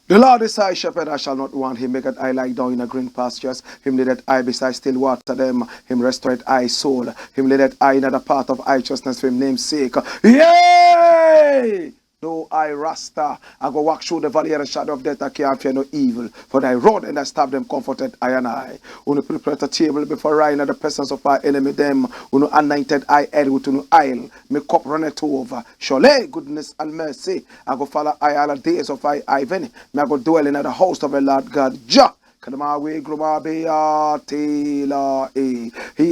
The Lord is thy shepherd, I shall not want. Him maketh I lie down in a green pastures. Him leadeth I beside still water them. Him restoreth I soul. Him leadeth I in the path of righteousness for him name's sake. Yea! Though I Rasta, I go walk through the valley of the shadow of death, I can't fear no evil. For thy rod and thy staff them comforted I and I. Uno prepare a table before I in the presence of our enemy them. Uno anointed I head with no oil. My cup runneth over. Surely goodness and mercy. I go follow I all the days of I Ivan. Me I go dwell in the house of the Lord God. Jah. He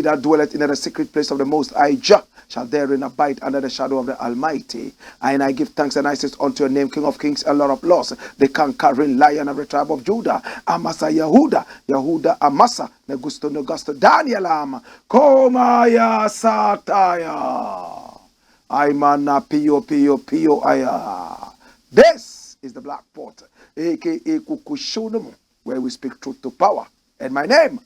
that dwelleth in the secret place of the Most High Jah shall therein abide under the shadow of the Almighty. And I give thanks and I say unto your name, King of Kings and Lord of Lords, the conquering Lion of the tribe of Judah, Amasa Yehuda, Yehuda Amasa, Negusto Negusto, Daniel Am, Komaya Sataya, Aimana Pio Pio Pio Aya. This is the Black Pot, aka Kukushunumu, where we speak truth to power. And my name,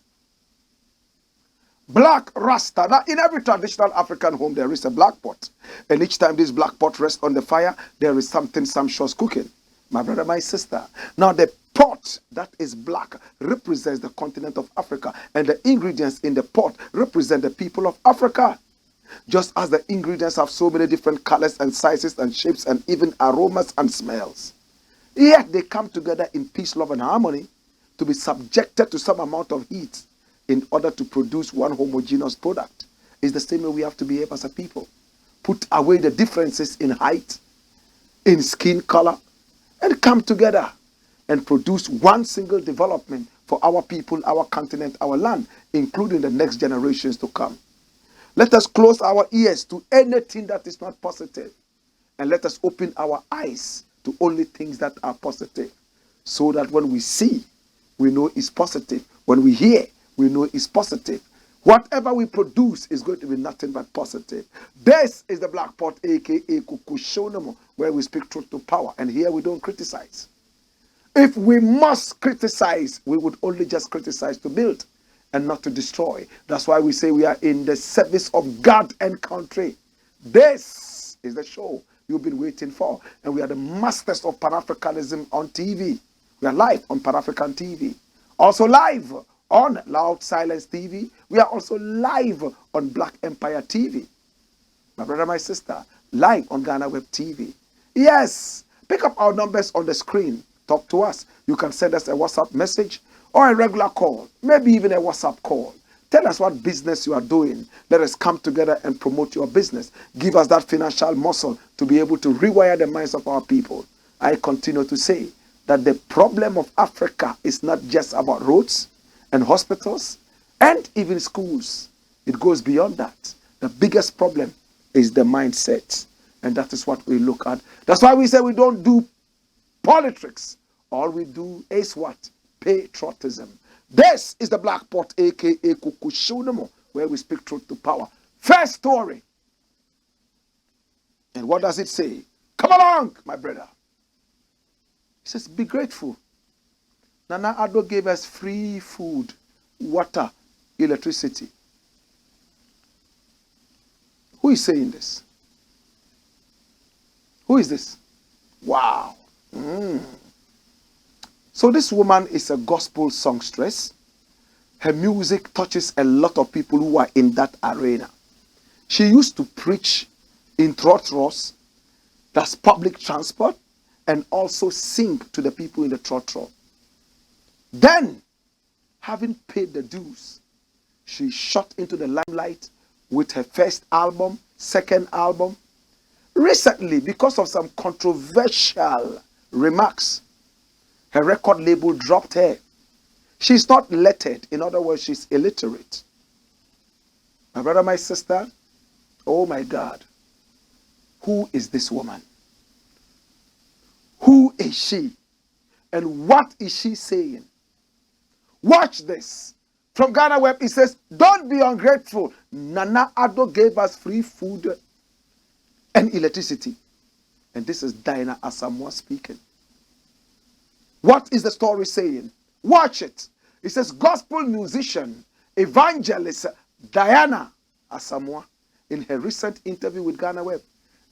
Black Rasta. Now, in every traditional African home, there is a black pot. And each time this black pot rests on the fire, there is something sumptuous cooking. My brother, my sister. Now, the pot that is black represents the continent of Africa. And the ingredients in the pot represent the people of Africa. Just as the ingredients have so many different colors and sizes and shapes and even aromas and smells. Yet they come together in peace, love, and harmony to be subjected to some amount of heat in order to produce one homogeneous product. It's the same way we have to behave as a people. Put away the differences in height, in skin color, and come together and produce one single development for our people, our continent, our land, including the next generations to come. Let us close our ears to anything that is not positive, and let us open our eyes to only things that are positive, so that when we see, we know it's positive. When we hear, we know it's positive. Whatever we produce is going to be nothing but positive. This is the Black Pot, aka Kukushonomo, where we speak truth to power. And here we don't criticize. If we must criticize, we would only just criticize to build and not to destroy. That's why we say we are in the service of God and country. This is the show you've been waiting for. And we are the masters of Pan-Africanism on TV. We are live on Pan-African TV. Also live on Loud Silence TV. We are also live on Black Empire TV. My brother, my sister, live on Ghana Web TV. Yes, pick up our numbers on the screen. Talk to us. You can send us a WhatsApp message or a regular call, maybe even a WhatsApp call. Tell us what business you are doing. Let us come together and promote your business. Give us that financial muscle to be able to rewire the minds of our people. I continue to say that the problem of Africa is not just about roads and hospitals and even schools. It goes beyond that. The biggest problem is the mindset. And that is what we look at. That's why we say we don't do politics. All we do is what? Patriotism. This is the Black Pot, aka Kukushunumo, where we speak truth to power. First story. And what does it say? Come along, my brother. He says, be grateful. Nana ADDO gave us free food, water, electricity. Who is saying this? Who is this? Wow. So this woman is a gospel songstress. Her music touches a lot of people who are in that arena. She used to preach in trotros, that's public transport, and also sing to the people in the trotro. Then, having paid the dues, She shot into the limelight with her first album, second album. Recently, because of some controversial remarks, her record label dropped her. She's not lettered. In other words, she's illiterate. My brother, my sister, oh my God. Who is this woman? Who is she? And what is she saying? Watch this. From Ghana Web, it says, don't be ungrateful. Nana Addo gave us free food and electricity. And this is Diana Asamoah speaking. What is the story saying? Watch it. It says, gospel musician, evangelist Diana Asamoah, in her recent interview with Ghana Web,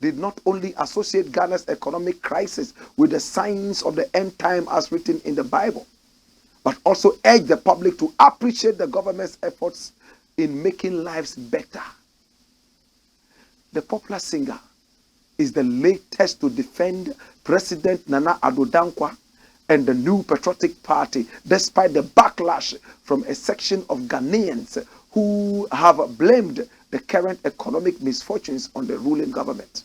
did not only associate Ghana's economic crisis with the signs of the end time as written in the Bible, but also urged the public to appreciate the government's efforts in making lives better. The popular singer is the latest to defend President Nana Addo Dankwa and the new Patriotic Party, despite the backlash from a section of Ghanaians who have blamed the current economic misfortunes on the ruling government.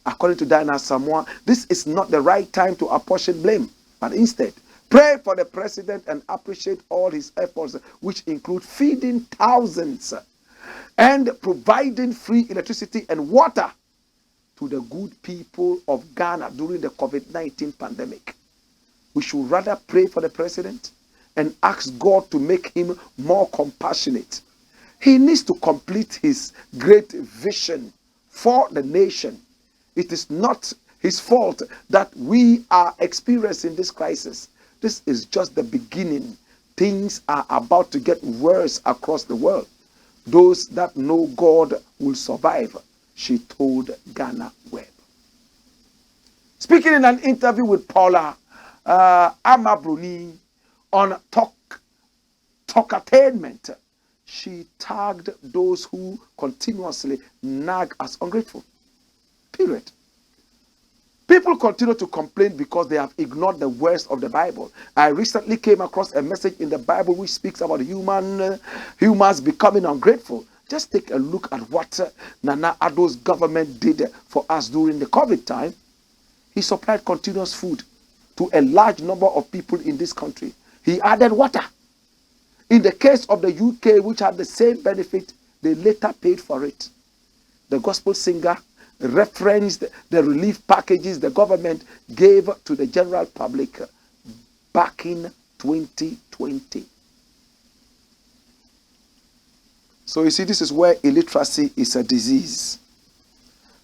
According to Diana Asamoah, this is not the right time to apportion blame, but instead, pray for the president and appreciate all his efforts, which include feeding thousands and providing free electricity and water to the good people of Ghana during the COVID-19 pandemic. We should rather pray for the president and ask God to make him more compassionate. He needs to complete his great vision for the nation. It is not his fault that we are experiencing this crisis. This is just the beginning. Things are about to get worse across the world. Those that know God will survive, she told Ghana Web. Speaking in an interview with Paula Amabruni on Talkatainment, she tagged those who continuously nag as ungrateful. Period. People continue to complain because they have ignored the words of the Bible. I recently came across a message in the Bible which speaks about humans becoming ungrateful. Just take a look at what Nana Addo's government did for us during the COVID time. He supplied continuous food to a large number of people in this country. He added water. In the case of the UK, which had the same benefit, they later paid for it. The gospel singer referenced the relief packages the government gave to the general public back in 2020. So you see, this is where illiteracy is a disease.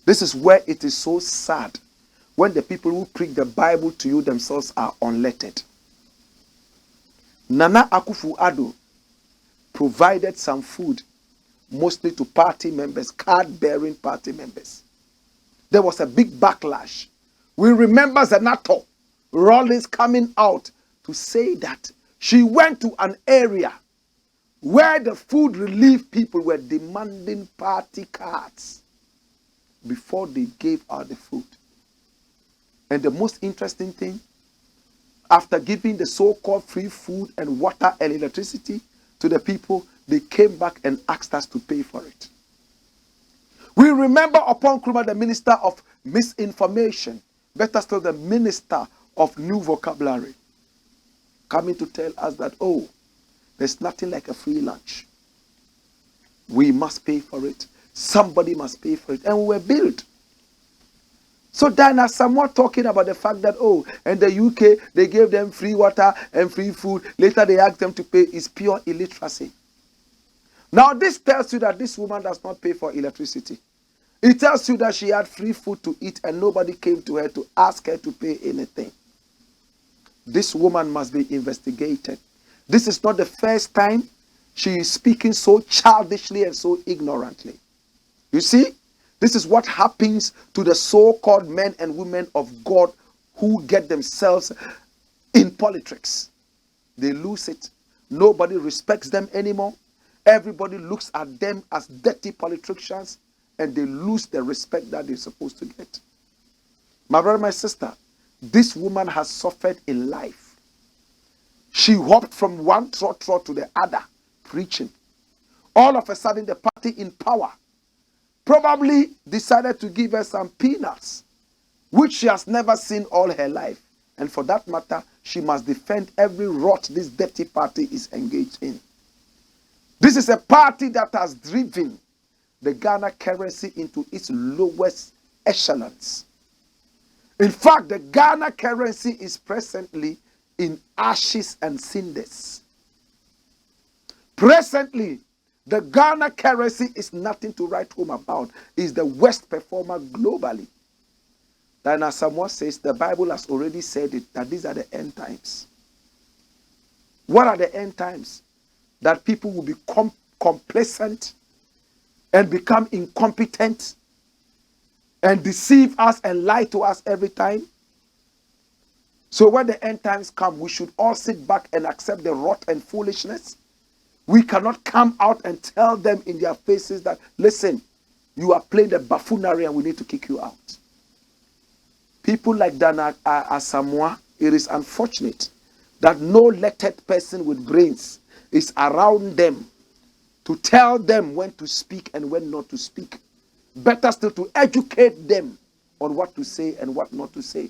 This is where it is so sad when the people who preach the Bible to you themselves are unlettered. Nana Akufo-Addo provided some food, mostly to party members, card-bearing party members. There was a big backlash. We remember Senator Rawlings coming out to say that she went to an area where the food relief people were demanding party cards before they gave out the food. And the most interesting thing, after giving the so-called free food and water and electricity to the people, they came back and asked us to pay for it. We remember upon Nkrumah, the minister of misinformation, better still the minister of new vocabulary, coming to tell us that, oh, there's nothing like a free lunch. We must pay for it. Somebody must pay for it. And we were billed. So Diana Asamoah talking about the fact that, oh, in the UK, they gave them free water and free food. Later they asked them to pay, is pure illiteracy. Now this tells you that this woman does not pay for electricity. It tells you that she had free food to eat and nobody came to her to ask her to pay anything. This woman must be investigated. This is not the first time she is speaking so childishly and so ignorantly. You see, this is what happens to the so-called men and women of God who get themselves in politics. They lose it. Nobody respects them anymore. Everybody looks at them as dirty politicians, and they lose the respect that they're supposed to get. My brother, my sister, this woman has suffered in life. She hopped from one trot to the other, preaching. All of a sudden, the party in power probably decided to give her some peanuts, which she has never seen all her life. And for that matter, she must defend every rot this dirty party is engaged in. This is a party that has driven the Ghana currency into its lowest echelons. In fact, the Ghana currency is presently in ashes and cinders. Presently, the Ghana currency is nothing to write home about. It's the worst performer globally. Then Asamoah says the Bible has already said it, that these are the end times. What are the end times? That people will be complacent and become incompetent and deceive us and lie to us every time. So when the end times come, we should all sit back and accept the rot and foolishness. We cannot come out and tell them in their faces that, listen, you are playing the buffoonery and we need to kick you out. People like Asamoah, it is unfortunate that no lettered person with brains is around them to tell them when to speak and when not to speak. Better still to educate them on what to say and what not to say.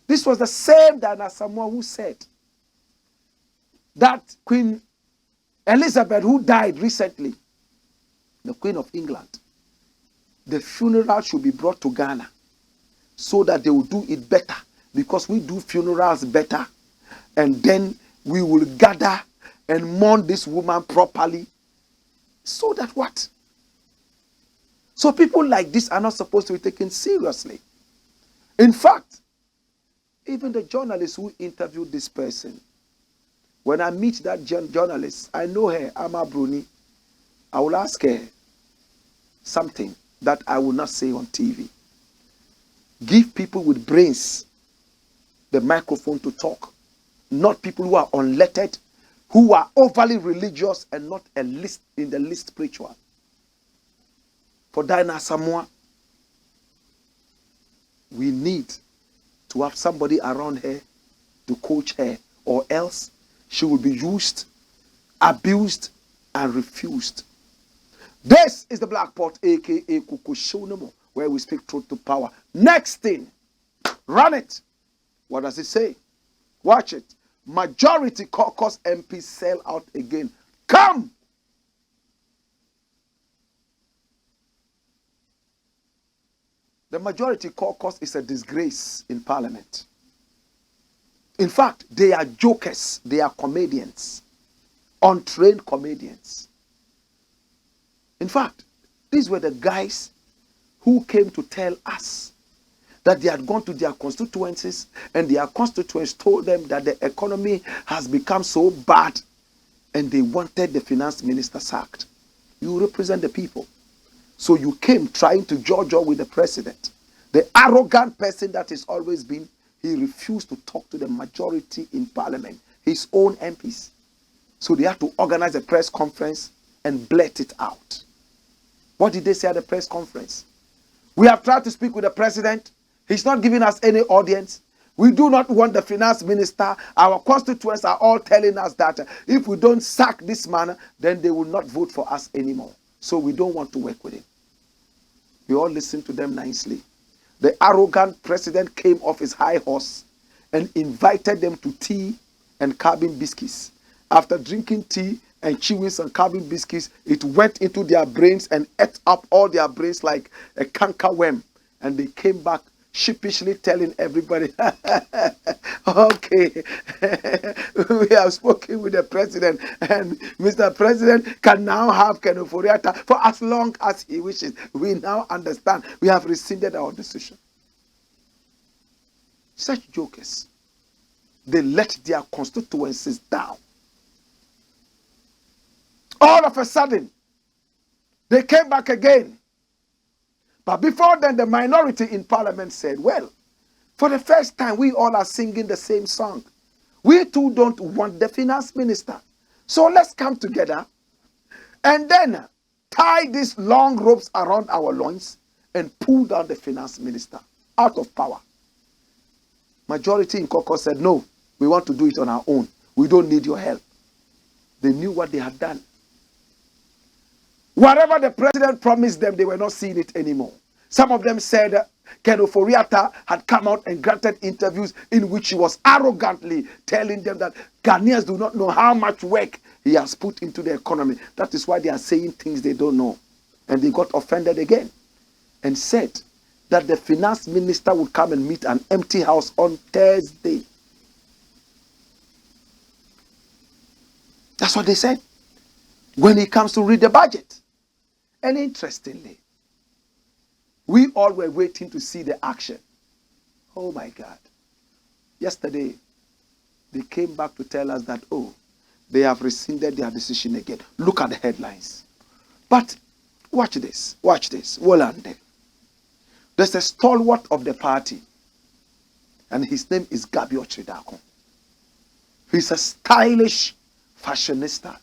This was the same Asamoah who said that Queen Elizabeth, who died recently, the Queen of England, the funeral should be brought to Ghana so that they will do it better, because we do funerals better, and then we will gather and mourn this woman properly. So that what? So people like this are not supposed to be taken seriously. In fact, even the journalist who interviewed this person, when I meet that journalist, I know her, Ama Bruni, I will ask her something that I will not say on TV. Give people with brains the microphone to talk, not people who are unlettered, who are overly religious and not in the least spiritual. For Diana Asamoah, we need to have somebody around her to coach her, or else she will be used, abused, and refused. This is the Blakk Pot, aka Kukushonemo, where we speak truth to power. Next thing, run it. What does it say? Watch it. Majority caucus MPs sell out again. Come! The majority caucus is a disgrace in parliament. In fact, they are jokers. They are comedians. Untrained comedians. In fact, these were the guys who came to tell us that they had gone to their constituencies and their constituents told them that the economy has become so bad and they wanted the finance minister sacked. You represent the people. So you came trying to judge with the president. The arrogant person that he's always been, he refused to talk to the majority in parliament, his own MPs. So they had to organize a press conference and blurt it out. What did they say at the press conference? We have tried to speak with the president. He's not giving us any audience. We do not want the finance minister. Our constituents are all telling us that if we don't sack this man, then they will not vote for us anymore. So we don't want to work with him. We all listened to them nicely. The arrogant president came off his high horse and invited them to tea and carbon biscuits. After drinking tea and chewing some carbon biscuits, it went into their brains and ate up all their brains like a canker worm. And they came back sheepishly telling everybody, okay, we have spoken with the president, and Mr. President can now have Kenoforiata for as long as he wishes. We now understand. We have rescinded our decision. Such jokers, they let their constituencies down. All of a sudden, they came back again. But before then, the minority in parliament said, well, for the first time, we all are singing the same song. We too don't want the finance minister. So let's come together and then tie these long ropes around our loins and pull down the finance minister out of power. Majority in caucus said, no, we want to do it on our own. We don't need your help. They knew what they had done. Whatever the president promised them, they were not seeing it anymore. Some of them said Ken Ofori-Atta had come out and granted interviews in which he was arrogantly telling them that Ghanaians do not know how much work he has put into the economy. That is why they are saying things they don't know. And they got offended again and said that the finance minister would come and meet an empty house on Thursday. That's what they said when he comes to read the budget. And interestingly, we all were waiting to see the action. Oh my God. Yesterday, they came back to tell us that, oh, they have rescinded their decision again. Look at the headlines. But watch this. Wolande. There's a stalwart of the party, and his name is Gabi Ochridakon. He's a stylish fashionista.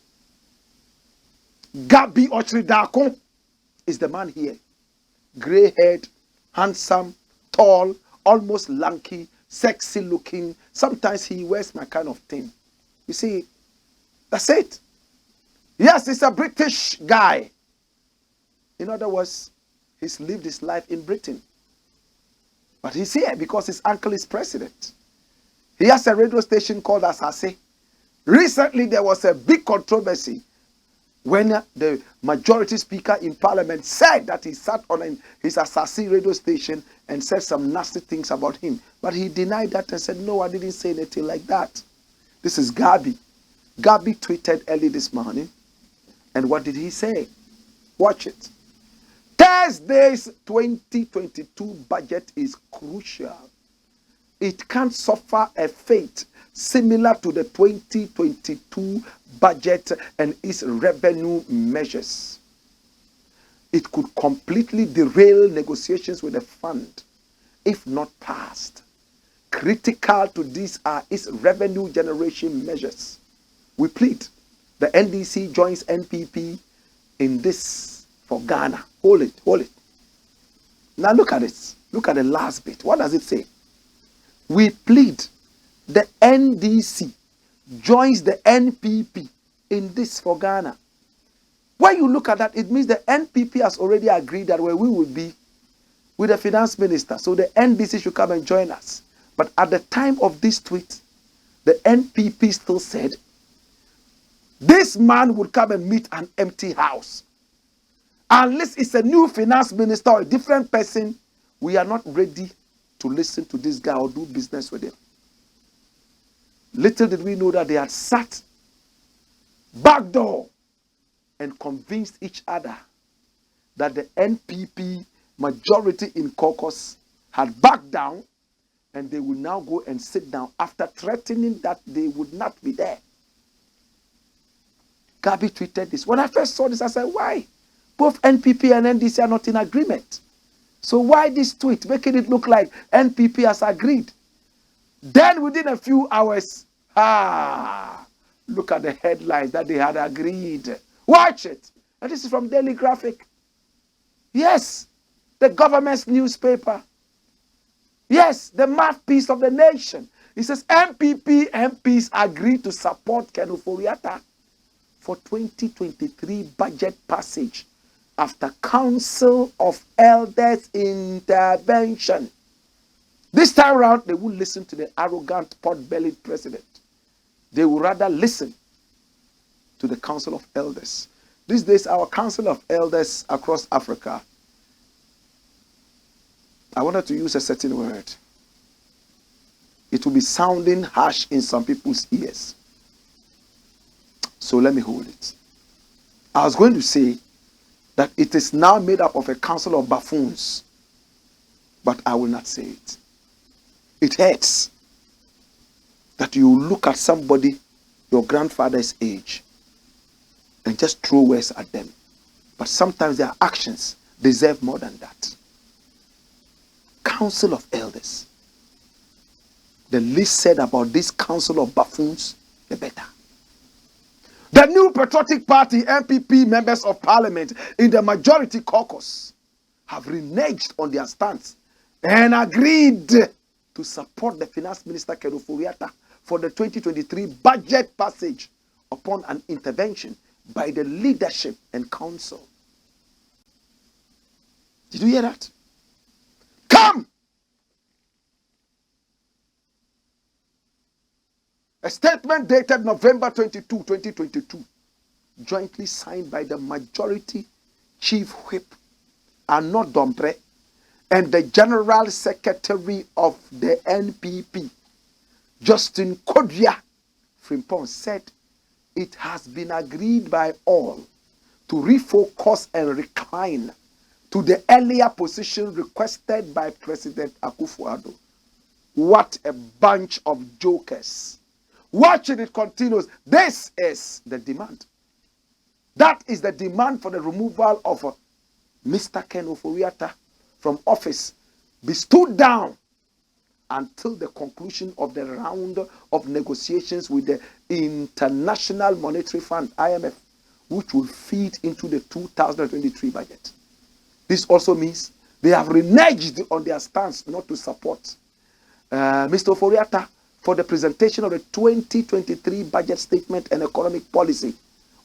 Gabi Ochridakon is the man here. Gray-haired, handsome, tall, almost lanky, sexy looking. Sometimes he wears my kind of thing. You see, that's it. Yes, he's a British guy. In other words, he's lived his life in Britain. But he's here because his uncle is president. He has a radio station called Asase. Recently, there was a big controversy when the majority speaker in parliament said that he sat on his Asase radio station and said some nasty things about him. But he denied that and said, no, I didn't say anything like that. This is Gabi. Gabi tweeted early this morning. And what did he say? Watch it. Thursday's 2022 budget is crucial. It can suffer a fate similar to the 2022 budget and its revenue measures. It could completely derail negotiations with the fund if not passed. Critical to these are its revenue generation measures. We plead the NDC joins NPP in this for Ghana. Hold it. Now look at it. Look at the last bit. What does it say? We plead the NDC joins the NPP in this for Ghana. When you look at that, it means the NPP has already agreed that where we will be with the finance minister. So the NDC should come and join us. But at the time of this tweet, the NPP still said, this man would come and meet an empty house. Unless it's a new finance minister or a different person, we are not ready to listen to this guy or do business with him. Little did we know that they had sat backdoor and convinced each other that the NPP majority in Caucus had backed down and they would now go and sit down after threatening that they would not be there. Gabi tweeted this. When I first saw this, I said, why? Both NPP and NDC are not in agreement. So why this tweet, making it look like NPP has agreed? Then within a few hours, look at the headlines that they had agreed. Watch it. And this is from Daily Graphic. Yes, the government's newspaper. Yes, the mouthpiece of the nation. It says NPP MPs agreed to support Ken Ofori-Atta for 2023 budget passage after Council of Elders intervention. This time around, they won't listen to the arrogant, pot-bellied president. They will rather listen to the Council of Elders. These days, our Council of Elders across Africa, I wanted to use a certain word. It will be sounding harsh in some people's ears. So let me hold it. I was going to say that it is now made up of a council of buffoons, but I will not say it. It hurts that you look at somebody your grandfather's age and just throw words at them. But sometimes their actions deserve more than that. Council of Elders. The least said about this council of buffoons, the better. The new Patriotic Party MPP members of parliament in the majority caucus have reneged on their stance and agreed to support the finance minister Ken Ofori-Atta for the 2023 budget passage upon an intervention by the leadership and council. Did you hear that? Come! A statement dated November 22, 2022, jointly signed by the majority chief whip, Arnaud Dompré, and the general secretary of the NPP, Justin Kodria Frimpong, said it has been agreed by all to refocus and recline to the earlier position requested by President Akufo-Addo. What a bunch of jokers. Watch it, it continues. This is the demand. That is the demand for the removal of Mr. Ken Ofori-Atta from office. Be stood down until the conclusion of the round of negotiations with the International Monetary Fund, IMF, which will feed into the 2023 budget. This also means they have reneged on their stance not to support Mr. Ofori-Atta for the presentation of the 2023 budget statement and economic policy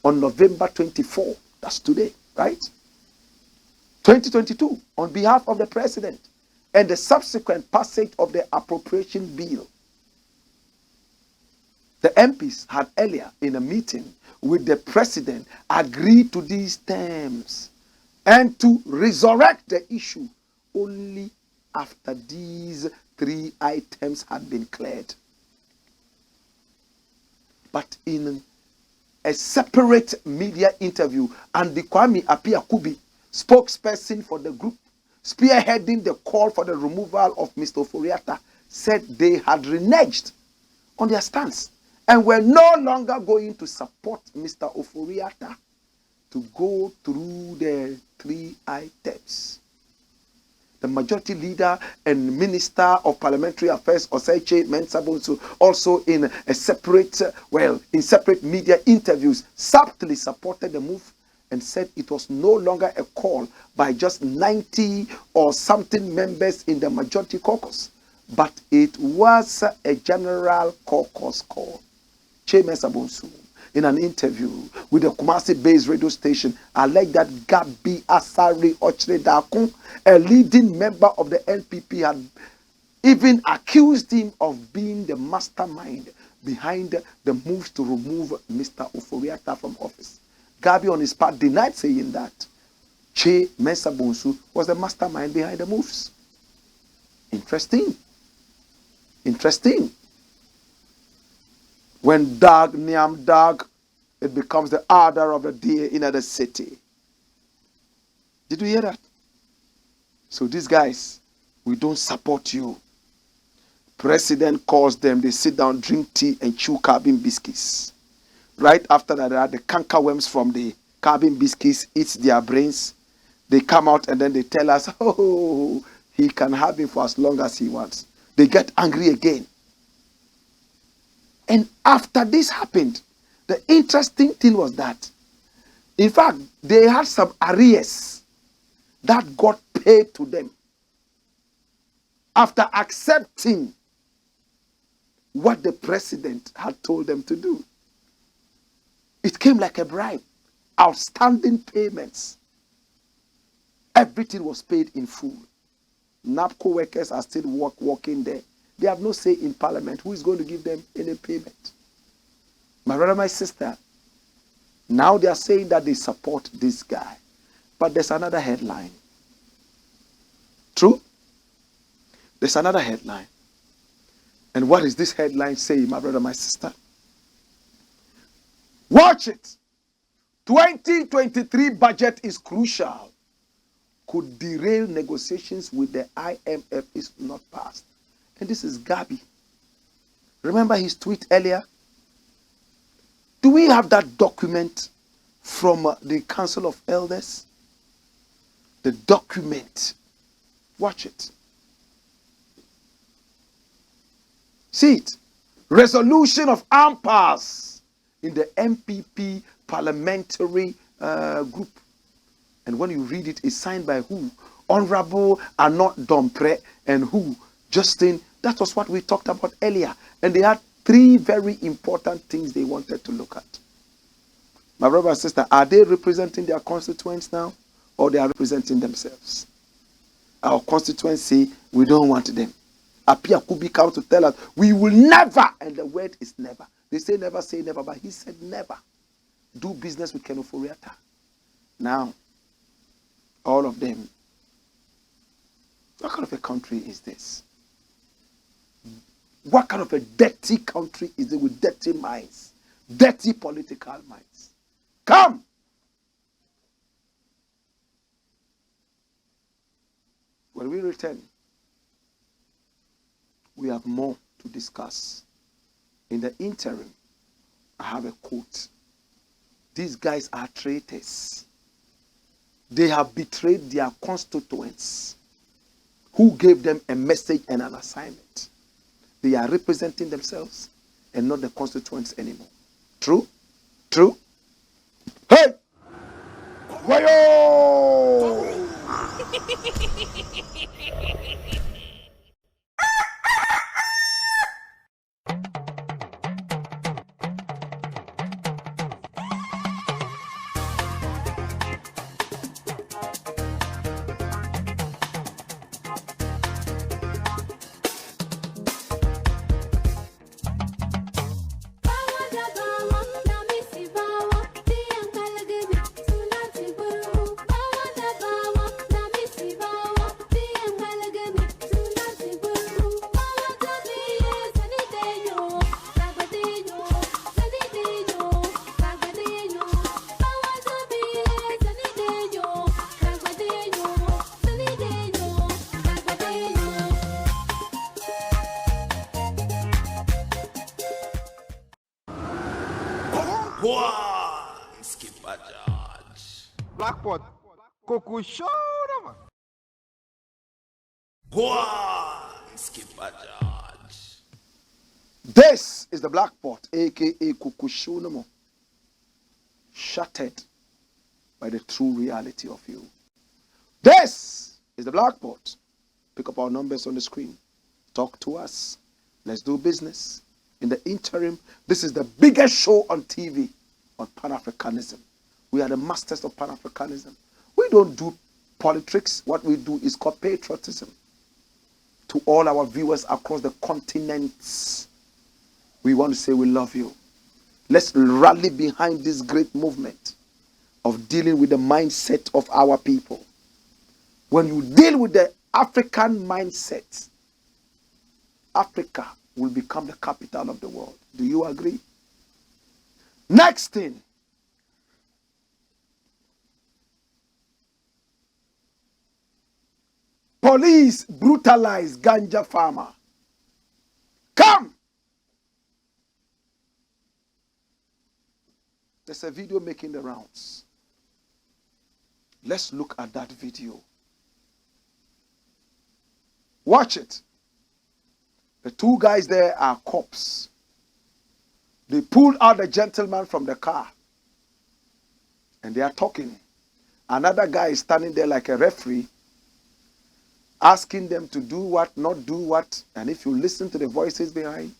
on November 24. That's today, right? 2022, on behalf of the president, and the subsequent passage of the appropriation bill. The MPs had earlier in a meeting with the president agreed to these terms and to resurrect the issue only after these 3 items had been cleared. But in a separate media interview, Andy Kwame Appiah-Kubi, spokesperson for the group, spearheading the call for the removal of Mr. Ofori-Atta, said they had reneged on their stance and were no longer going to support Mr. Ofori-Atta to go through the 3 items. The majority leader and Minister of Parliamentary Affairs, Oseiche Mensah-Bonsu, also in a separate, in separate media interviews, subtly supported the move and said it was no longer a call by just 90 or something members in the majority caucus, but it was a general caucus call. Che Mensah-Bonsu, in an interview with the Kumasi-based radio station, alleged that Gabi Asari Ochredakun, a leading member of the NPP, had even accused him of being the mastermind behind the moves to remove Mr. Ofori-Atta from office. Gabi, on his part, denied saying that Che Mensah-Bonsu was the mastermind behind the moves. Interesting. Interesting. When dog niam dog, it becomes the order of the day in the city. Did you hear that? So these guys, we don't support you. President calls them, they sit down, drink tea, and chew carbon biscuits. Right after that, the cankerworms from the carbon biscuits eats their brains. They come out and then they tell us, oh, he can have it for as long as he wants. They get angry again. And after this happened, the interesting thing was that, in fact, they had some arrears that got paid to them after accepting what the president had told them to do. It came like a bribe. Outstanding payments. Everything was paid in full. NAPCO workers are still working there. They have no say in parliament. Who is going to give them any payment? My brother, my sister, now they are saying that they support this guy. But there's another headline. True? There's another headline. And what is this headline saying, my brother, my sister? Watch it. 2023 budget is crucial. Could derail negotiations with the IMF if not passed. And this is Gabi. Remember his tweet earlier? Do we have that document from the Council of Elders? The document. Watch it. See it. Resolution of impasse in the MPP parliamentary group. And when you read it, it's signed by who? Honorable Arnaud Dompré and who? Justin. That was what we talked about earlier. And they had 3 very important things they wanted to look at. My brother and sister, are they representing their constituents now? Or they are representing themselves? our constituency, we don't want them. Apia Kubi come to tell us, we will never, and the word is never. They say never, but he said never. Do business with Kenoforiata. Now, all of them, what kind of a country is this? What kind of a dirty country is it with dirty minds? Dirty political minds. Come! When we return, we have more to discuss. In the interim, I have a quote. These guys are traitors. They have betrayed their constituents who gave them a message and an assignment. They are representing themselves and not the constituents anymore. True? True? Hey! Wayo! Blackpot, Caucus show, man. This is the Blackpot, aka Kukushunamo, shattered by the true reality of you. This is the Blackpot. Pick up our numbers on the screen. Talk to us. Let's do business. In the interim, this is the biggest show on TV on Pan-Africanism. We are the masters of Pan-Africanism. We don't do politics. What we do is called patriotism. To all our viewers across the continents, we want to say we love you. Let's rally behind this great movement of dealing with the mindset of our people. When you deal with the African mindset, Africa will become the capital of the world. Do you agree? Next thing. Police brutalize ganja farmer. Come! There's a video making the rounds. Let's look at that video. Watch it. The two guys there are cops. They pulled out the gentleman from the car. And they are talking. Another guy is standing there like a referee, asking them to do what, not do what. And if you listen to the voices behind,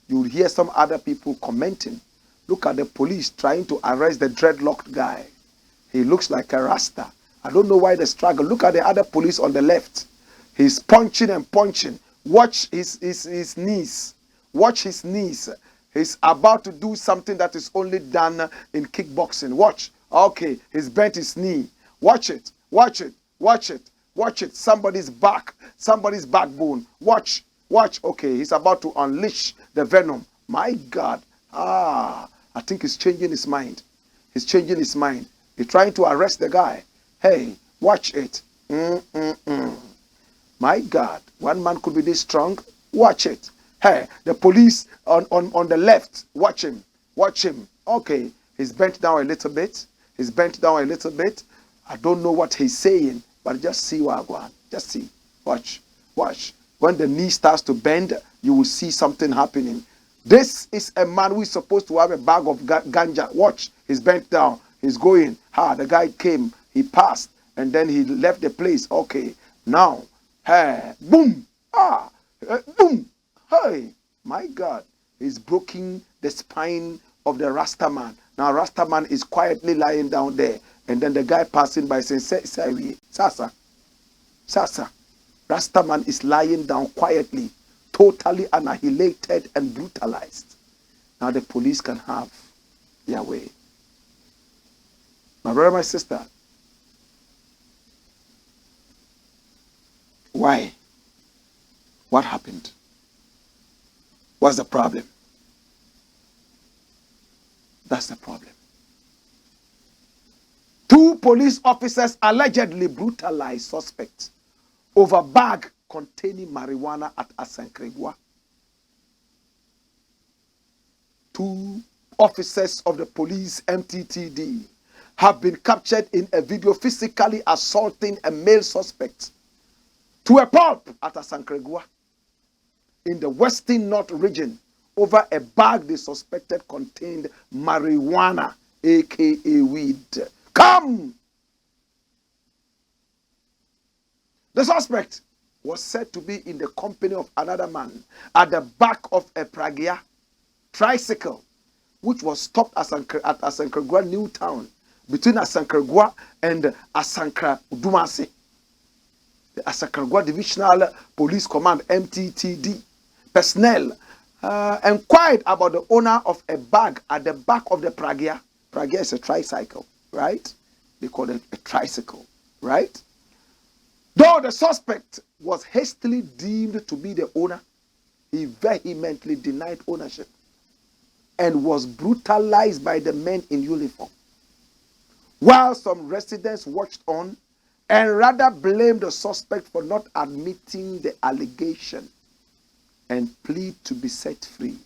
you'll hear some other people commenting. Look at the police trying to arrest the dreadlocked guy. He looks like a Rasta. I don't know why the struggle. Look at the other police on the left. He's punching and punching. Watch his knees. Watch his knees. He's about to do something that is only done in kickboxing. Watch. Okay, he's bent his knee. Watch it. Watch it. Watch it. Watch it. Somebody's back. Somebody's backbone. Watch. Watch. Okay, he's about to unleash the venom. My God. I think he's changing his mind. He's changing his mind. He's trying to arrest the guy. Hey, watch it. My God. One man could be this strong. Watch it. Hey, the police on the left. Watch him. Watch him. Okay, he's bent down a little bit. He's bent down a little bit. I don't know what he's saying, but just see what I want. Just see. Watch. Watch. When the knee starts to bend, you will see something happening. This is a man who is supposed to have a bag of ganja. Watch. He's bent down. He's going. The guy came. He passed. And then he left the place. Okay. Now. Hey. Boom. Boom. Hey. My God. He's broken the spine of the Rasta man. Now Rasta man is quietly lying down there. And then the guy passing by saying, Sasa. Sasa. Rastaman is lying down quietly, totally annihilated and brutalized. Now the police can have their way. My brother, my sister, why? What happened? What's the problem? That's the problem. 2 police officers allegedly brutalized suspects over bag containing marijuana at Asankregua. 2 officers of the police MTTD have been captured in a video physically assaulting a male suspect to a pulp at Asankregua in the Western North region over a bag they suspected contained marijuana, aka weed. Come! The suspect was said to be in the company of another man at the back of a Pragia tricycle, which was stopped at Asankregua New Town, between Asankregua and Asankra Dumasi. The Asankregua Divisional Police Command, MTTD, personnel inquired about the owner of a bag at the back of the Pragia. Pragia is a tricycle, right? They call it a tricycle, right? Though the suspect was hastily deemed to be the owner, he vehemently denied ownership and was brutalized by the men in uniform. While some residents watched on and rather blamed the suspect for not admitting the allegation and plead to be set free.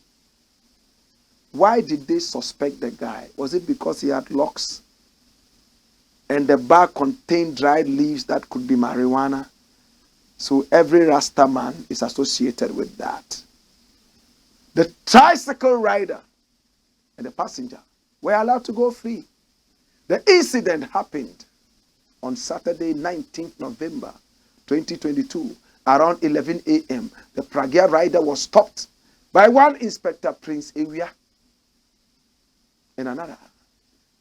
Why did they suspect the guy? Was it because he had locks and the bag contained dried leaves that could be marijuana? So every Rasta man is associated with that. The tricycle rider and the passenger were allowed to go free. The incident happened on Saturday, 19th November 2022, around 11 a.m. The Pragia rider was stopped by one Inspector Prince Ewia and another.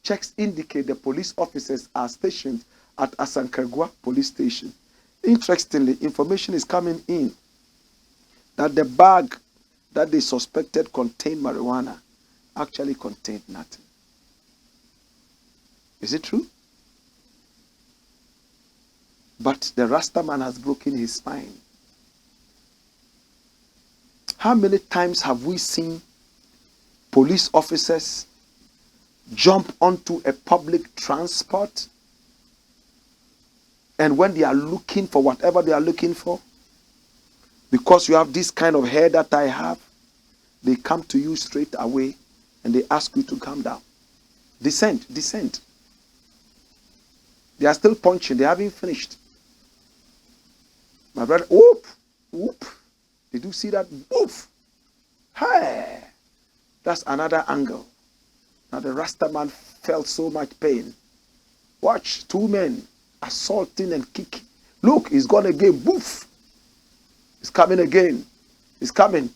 Checks indicate the police officers are stationed at Asankregua police station. Interestingly, information is coming in that the bag that they suspected contained marijuana actually contained nothing. Is it true? But the Rasta man has broken his spine. How many times have we seen police officers jump onto a public transport, and when they are looking for whatever they are looking for, because you have this kind of hair that I have, they come to you straight away and they ask you to come down. Descend. They are still punching. They haven't finished. My brother, whoop. Did you see that? Woof. Hey. That's another angle. Now the Rasta man felt so much pain. Watch, 2 men assaulting and kicking. Look, he's gone again. Boof. He's coming again. He's coming.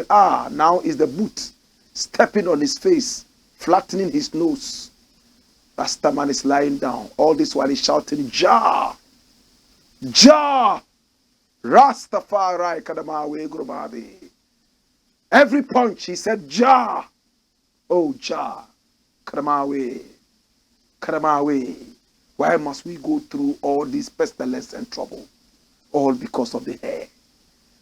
Ah, now is the boot. Stepping on his face, flattening his nose. Rasta man is lying down. All this while he's shouting, Jah! Jah! Rastafari Kadamawe Grubadi. Every punch he said, Jah! Oh, Jah! Kadamawe. Why must we go through all this pestilence and trouble? All because of the hair.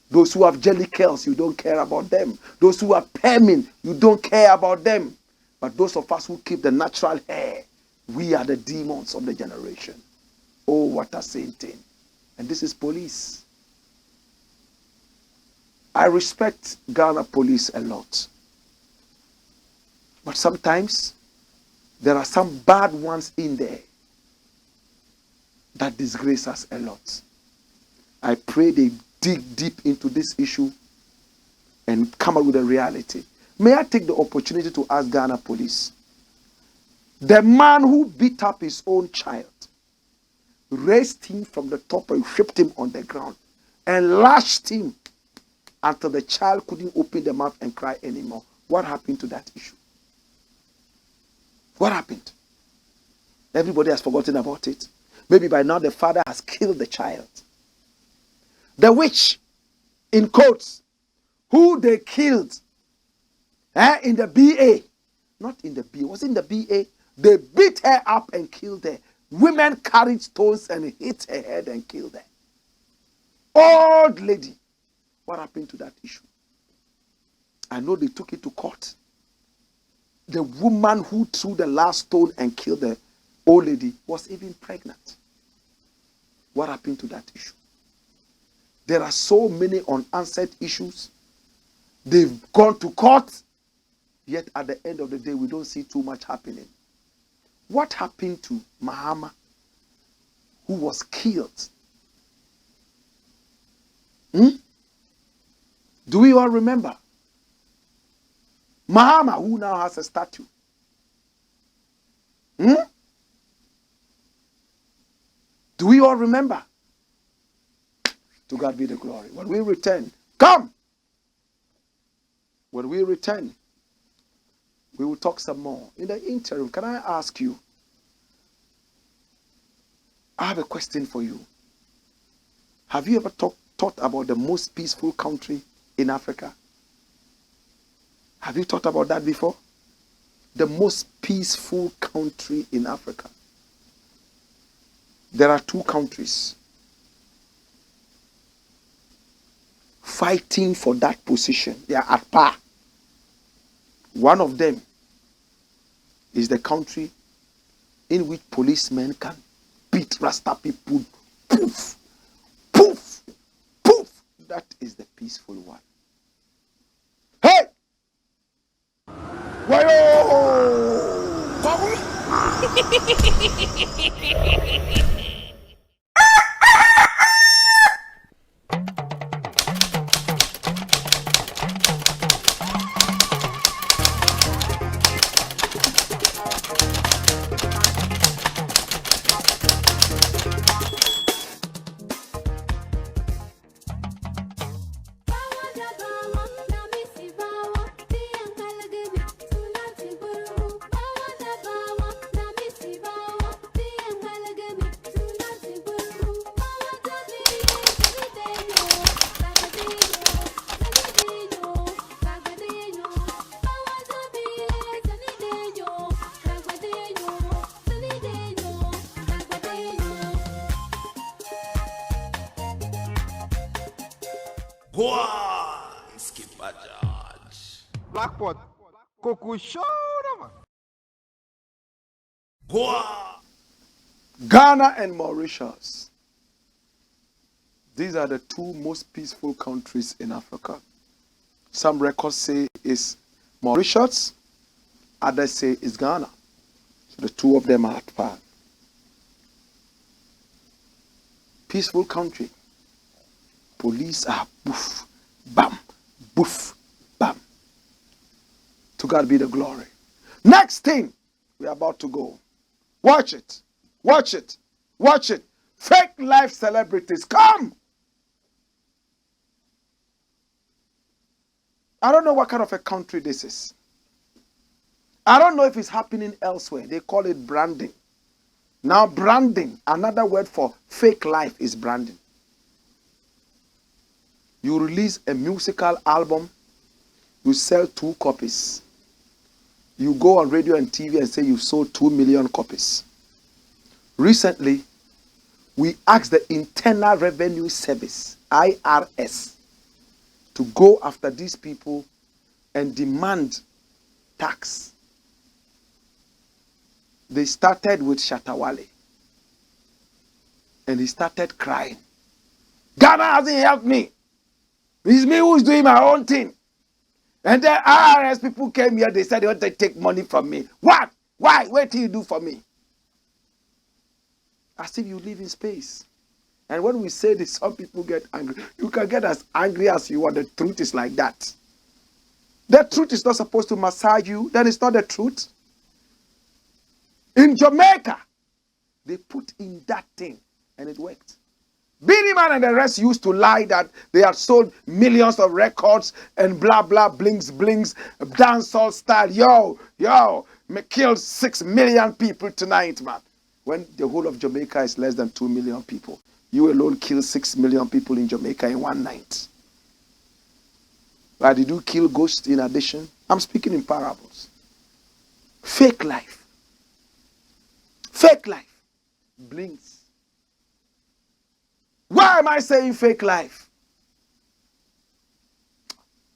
Those who have jelly curls, you don't care about them. Those who have permin, you don't care about them. But those of us who keep the natural hair, we are the demons of the generation. Oh, what a same thing. And this is police. I respect Ghana police a lot. But sometimes there are some bad ones in there that disgrace us a lot. I pray they dig deep into this issue and come up with a reality. May I take the opportunity to ask Ghana police, the man who beat up his own child, raised him from the top and whipped him on the ground and lashed him until the child couldn't open the mouth and cry anymore. What happened to that issue? What happened? Everybody has forgotten about it. Maybe by now the father has killed the child. The witch, in quotes, who they killed in the BA. Not in the BA, was in the BA. They beat her up and killed her. Women carried stones and hit her head and killed her. Old lady. What happened to that issue? I know they took it to court. The woman who threw the last stone and killed the old lady was even pregnant. What happened to that issue? There are so many unanswered issues. They've gone to court, yet at the end of the day, we don't see too much happening. What happened to Mahama, who was killed? Do we all remember? Mahama, who now has a statue. Do we all remember? To God be the glory. When we return, come! When we return, we will talk some more. In the interim, can I ask you? I have a question for you. Have you ever thought about the most peaceful country in Africa? Have you thought about that before? The most peaceful country in Africa. There are two countries fighting for that position. They are at par. One of them is the country in which policemen can beat Rasta people. Poof, poof, poof. That is the peaceful one. Hey! Wayo! Blakk, Caucus show them. Ghana and Mauritius. These are the two most peaceful countries in Africa. Some records say it's Mauritius, others say it's Ghana. So the two of them are at par. Peaceful country. Police are boof, bam, boof, bam. To God be the glory. Next thing, we're about to go. Watch it. Watch it. Watch it. Fake life celebrities. Come! I don't know what kind of a country this is. I don't know if it's happening elsewhere. They call it branding. Now branding, another word for fake life is branding. You release a musical album, you sell 2 copies. You go on radio and TV and say you've sold 2 million copies. Recently, we asked the Internal Revenue Service, IRS, to go after these people and demand tax. They started with Shatawale. And he started crying. Ghana hasn't helped me. It's me who's doing my own thing. And then IRS people came here, they said they want to take money from me. What? Why? What do you do for me? As if you live in space. And when we say this, some people get angry. You can get as angry as you want. The truth is like that. The truth is not supposed to massage you. Then it's not the truth. In Jamaica, they put in that thing and it worked. Beenie Man and the rest used to lie that they had sold millions of records and blah, blah, blings, blings, dancehall style. Yo, me killed 6 million people tonight, man. When the whole of Jamaica is less than 2 million people. You alone killed 6 million people in Jamaica in one night. Why did you kill ghosts in addition? I'm speaking in parables. Fake life. Fake life. Blinks. Why am I saying fake life?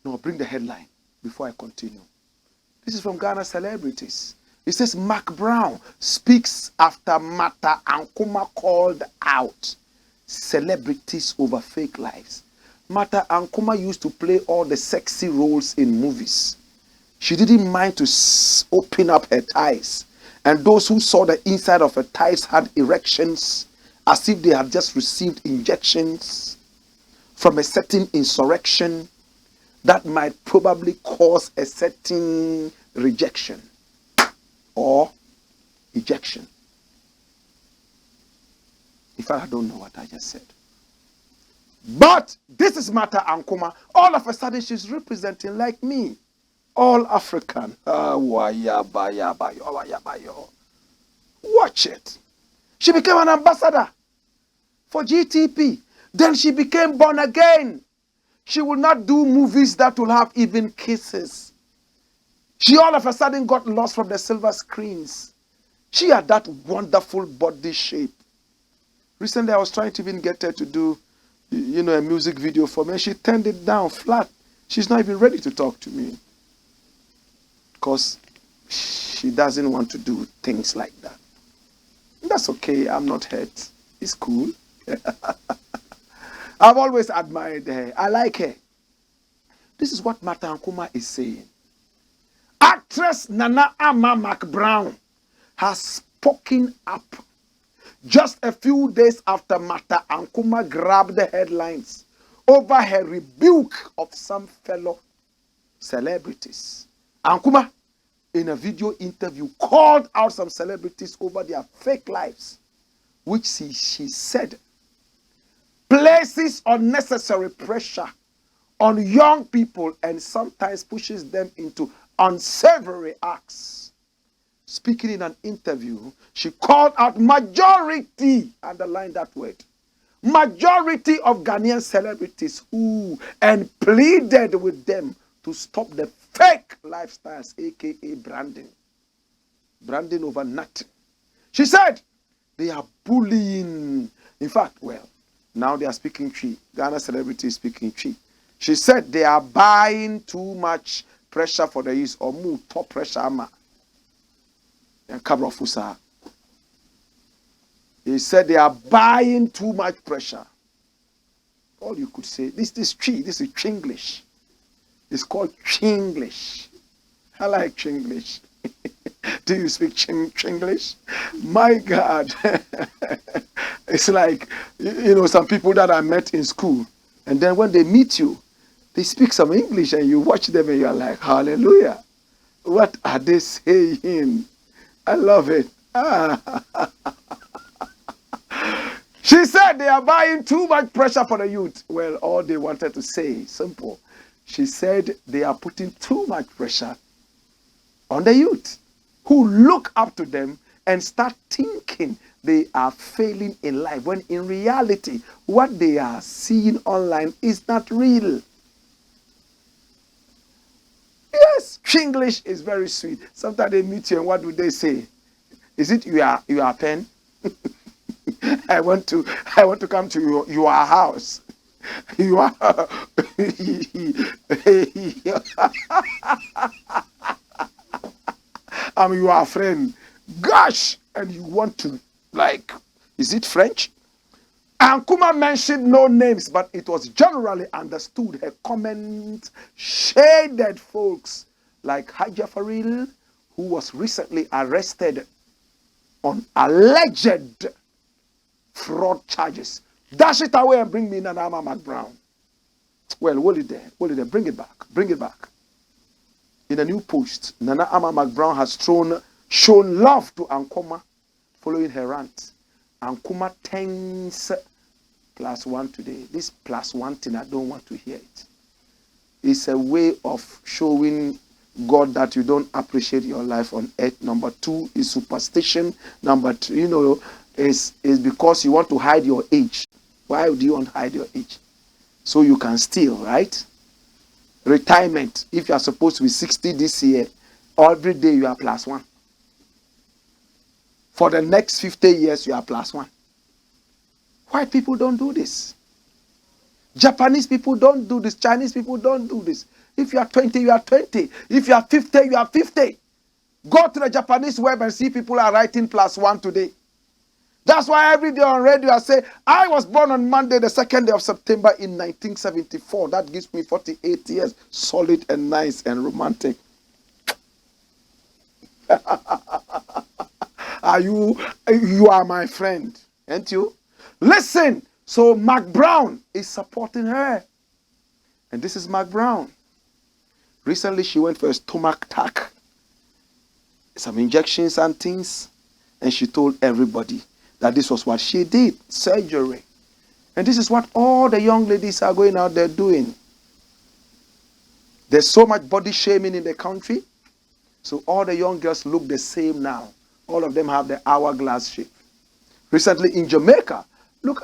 No, bring the headline before I continue. This is from Ghana Celebrities. It says, Mark Brown speaks after Mata Ankuma called out celebrities over fake lives. Mata Ankuma used to play all the sexy roles in movies. She didn't mind to open up her thighs. And those who saw the inside of her thighs had erections as if they had just received injections from a certain insurrection that might probably cause a certain rejection or ejection. In fact, I don't know what I just said. But this is Mata Ankuma. All of a sudden, she's representing like me. All African. Watch it. She became an ambassador for GTP. Then she became born again. She will not do movies that will have even kisses. She all of a sudden got lost from the silver screens. She had that wonderful body shape. Recently, I was trying to even get her to do, a music video for me. She turned it down flat. She's not even ready to talk to me. Because she doesn't want to do things like that. That's okay. I'm not hurt. It's cool. I've always admired her. I like her. This is what Mata Ankuma is saying. Actress Nana Ama McBrown has spoken up just a few days after Mata Ankuma grabbed the headlines over her rebuke of some fellow celebrities. Ankuma, in a video interview, called out some celebrities over their fake lives, which she said places unnecessary pressure on young people and sometimes pushes them into unsavory acts. Speaking in an interview, she called out majority, underline that word, majority of Ghanaian celebrities and pleaded with them to stop the fake lifestyles, aka branding. Branding over nothing. She said they are bullying. In fact, now they are speaking tree. Ghana celebrities speaking tree. She said they are buying too much pressure for the use or more top pressure ama. And Kabra Fusa. He said they are buying too much pressure. All you could say, this tree, this is Chinglish. It's called Chinglish. I like Chinglish. Do you speak Chinglish? My God. It's like, some people that I met in school, and then when they meet you, they speak some English, and you watch them and you're like, hallelujah. What are they saying? I love it. She said they are buying too much pressure for the youth. Well, all they wanted to say, simple. She said they are putting too much pressure on the youth who look up to them and start thinking they are failing in life, when in reality, what they are seeing online is not real. Yes, English is very sweet. Sometimes they meet you and what do they say? Is it you are pen? I want to come to your house. You are I'm your friend. Gosh, and you want to is it French? Ankuma mentioned no names, but it was generally understood her comment shaded folks like Haja Faril, who was recently arrested on alleged fraud charges. Dash it away and bring me Nana Ama McBrown. Well, hold it there. Bring it back. In a new post, Nana Ama McBrown has shown love to Ankuma following her rant. Ankuma thanks +1 today. This +1 thing, I don't want to hear it. It's a way of showing God that you don't appreciate your life on earth. Number 2 is superstition. Number 3, is because you want to hide your age. Why do you want to hide your age? So you can steal, right? Retirement. If you are supposed to be 60 this year, every day you are +1. For the next 50 years, you are +1. White people don't do this. Japanese people don't do this. Chinese people don't do this. If you are 20, you are 20. If you are 50, you are 50. Go to the Japanese web and see people are writing +1 today. That's why every day on radio I say, I was born on Monday, the 2nd day of September in 1974. That gives me 48 years, solid and nice and romantic. You are my friend, ain't you? Listen, so Mark Brown is supporting her. And this is Mark Brown. Recently, she went for a stomach attack, some injections and things, and she told everybody that this was what she did, surgery. And this is what all the young ladies are going out there doing. There's so much body shaming in the country, so all the young girls look the same now. All of them have the hourglass shape. Recently in Jamaica, look,